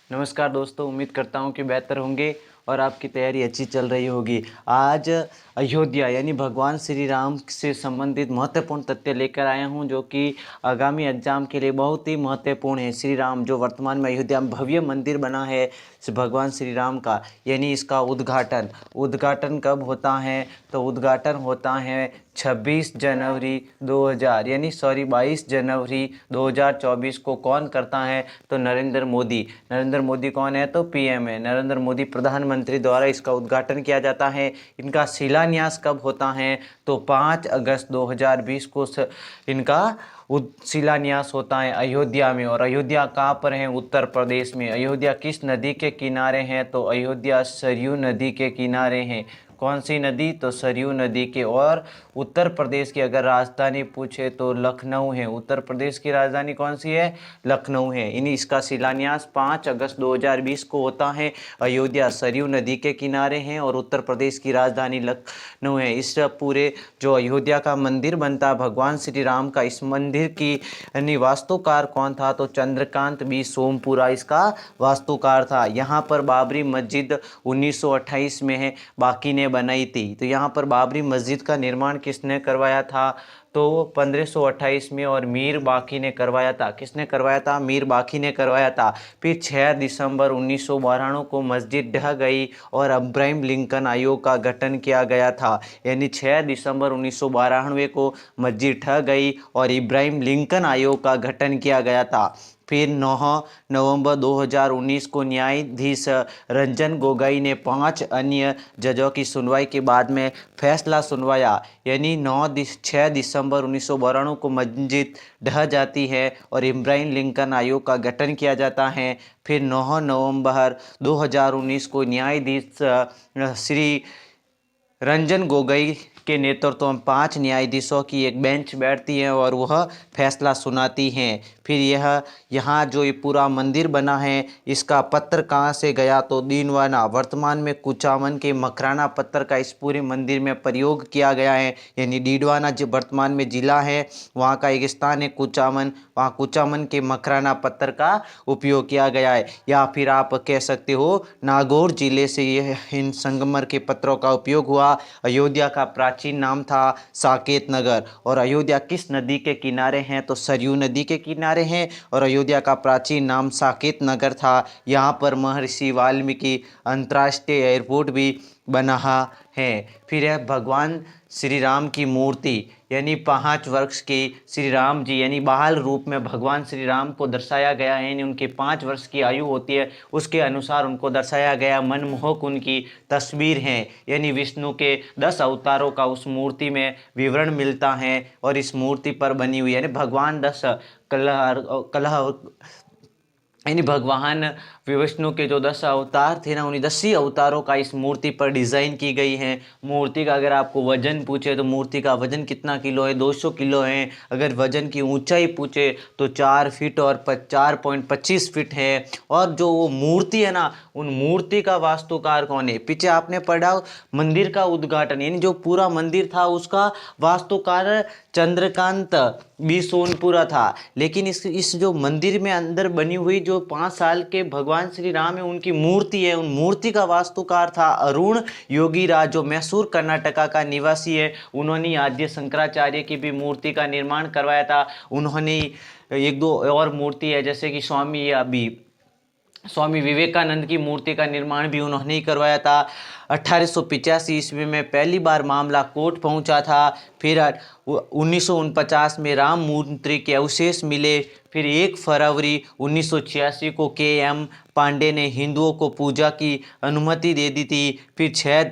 नमस्कार दोस्तों, उम्मीद करता हूँ कि बेहतर होंगे और आपकी तैयारी अच्छी चल रही होगी। आज अयोध्या यानी भगवान श्री राम से संबंधित महत्वपूर्ण तथ्य लेकर आया हूँ, जो कि आगामी एग्जाम के लिए बहुत ही महत्वपूर्ण है। श्री राम जो वर्तमान में अयोध्या में भव्य मंदिर बना है भगवान श्री राम का, यानी इसका उद्घाटन कब होता है? तो उद्घाटन होता है 26 जनवरी 2000 यानी 22 जनवरी 2024 को। कौन करता है? तो नरेंद्र मोदी। नरेंद्र मोदी कौन है? तो पीएम है। नरेंद्र मोदी प्रधानमंत्री द्वारा इसका उद्घाटन किया जाता है। इनका शिलान्यास कब होता है? तो 5 अगस्त 2020 को इनका शिलान्यास होता है अयोध्या में। और अयोध्या कहाँ पर है? उत्तर प्रदेश में। अयोध्या किस नदी के किनारे हैं? तो अयोध्या सरयू नदी के किनारे हैं। कौन सी नदी? तो सरयू नदी के। और उत्तर प्रदेश की अगर राजधानी पूछे तो लखनऊ है। उत्तर प्रदेश की राजधानी कौन सी है? लखनऊ है। इन्हीं इसका शिलान्यास 5 अगस्त 2020 को होता है। अयोध्या सरयू नदी के किनारे हैं और उत्तर प्रदेश की राजधानी लखनऊ है। इस पूरे जो अयोध्या का मंदिर बनता है भगवान श्री राम का, इस मंदिर की वास्तुकार कौन था? तो चंद्रकांत बी सोमपुरा इसका वास्तुकार था। यहाँ पर बाबरी मस्जिद 1928 में है बाकी ने बनाई थी। तो यहाँ पर बाबरी मस्जिद का निर्माण किसने करवाया था? तो 1528 में। और मीर बाकी ने करवाया था। किसने करवाया था? मीर बाकी ने करवाया था। फिर 6 दिसंबर 1992 को मस्जिद ढह गई और अब्राहम लिंकन आयोग का गठन किया गया था। यानी 6 दिसंबर 1992 को मस्जिद ढह गई और इब्राहिम लिंकन आयोग का गठन किया गया था। फिर 9 नवंबर 2019 को न्यायाधीश रंजन गोगोई ने 5 अन्य जजों की सुनवाई के बाद में फैसला सुनवाया। यानी 6 दिसंबर 1992 को मस्जिद ढह जाती है और इब्राहिम लिंकन आयोग का गठन किया जाता है। फिर 9 नवंबर 2019 को न्यायाधीश श्री रंजन गोगोई के नेतृत्व में 5 न्यायाधीशों की एक बेंच बैठती है और वह फैसला सुनाती हैं। फिर यहाँ जो ये पूरा मंदिर बना है, इसका पत्थर कहाँ से गया? तो दीनवाना, वर्तमान में कुचामन के मकराना पत्थर का इस पूरे मंदिर में प्रयोग किया गया है। यानी दीनवाना जो वर्तमान में जिला है, वहाँ का एक स्थान है कुचामन, वहाँ कुचामन के मकराना पत्थर का उपयोग किया गया है। या फिर आप कह सकते हो नागौर जिले से यह इन संगमर के पत्थरों का उपयोग हुआ। अयोध्या का प्राचीन नाम था साकेत नगर। और अयोध्या किस नदी के किनारे हैं? तो सरयू नदी के किनारे हैं और अयोध्या का प्राचीन नाम साकेत नगर था। यहाँ पर महर्षि वाल्मीकि अंतर्राष्ट्रीय एयरपोर्ट भी बना है। फिर है भगवान श्री राम की मूर्ति, यानी 5 वर्ष की श्री राम जी यानी बाल रूप में भगवान श्री राम को दर्शाया गया है। यानी उनकी 5 वर्ष की आयु होती है, उसके अनुसार उनको दर्शाया गया। मनमोहक उनकी तस्वीर है। यानी विष्णु के 10 अवतारों का उस मूर्ति में विवरण मिलता है और इस मूर्ति पर बनी हुई है। यानी भगवान 10 कलह यानी भगवान विष्णु के जो 10 अवतार थे ना, उन्हीं 10 ही अवतारों का इस मूर्ति पर डिज़ाइन की गई है। मूर्ति का अगर आपको वजन पूछे तो मूर्ति का वजन कितना किलो है? 200 किलो है। अगर वजन की ऊंचाई पूछे तो 4 फीट और 4.25 फीट है। और जो वो मूर्ति है ना, उन मूर्ति का वास्तुकार कौन है? पीछे आपने पढ़ा मंदिर का उद्घाटन, यानी जो पूरा मंदिर था उसका वास्तुकार चंद्रकांत बी सोनपुरा था। लेकिन इस जो मंदिर में अंदर बनी हुई जो 5 साल के भगवान श्री राम है, उनकी मूर्ति है, उन मूर्ति का वास्तुकार था अरुण योगीराज, जो मैसूर कर्नाटका का निवासी है। उन्होंने आद्य शंकराचार्य की भी मूर्ति का निर्माण करवाया था। उन्होंने 1-2 और मूर्ति है, जैसे कि स्वामी विवेकानंद की मूर्ति का निर्माण भी उन्होंने ही करवाया था। 1885 ईस्वी में पहली बार मामला कोर्ट पहुंचा था। फिर 1949 में राम मूर्ति के अवशेष मिले। फिर 1 फरवरी 1986 को के एम पांडे ने हिंदुओं को पूजा की अनुमति दे दी थी। फिर 6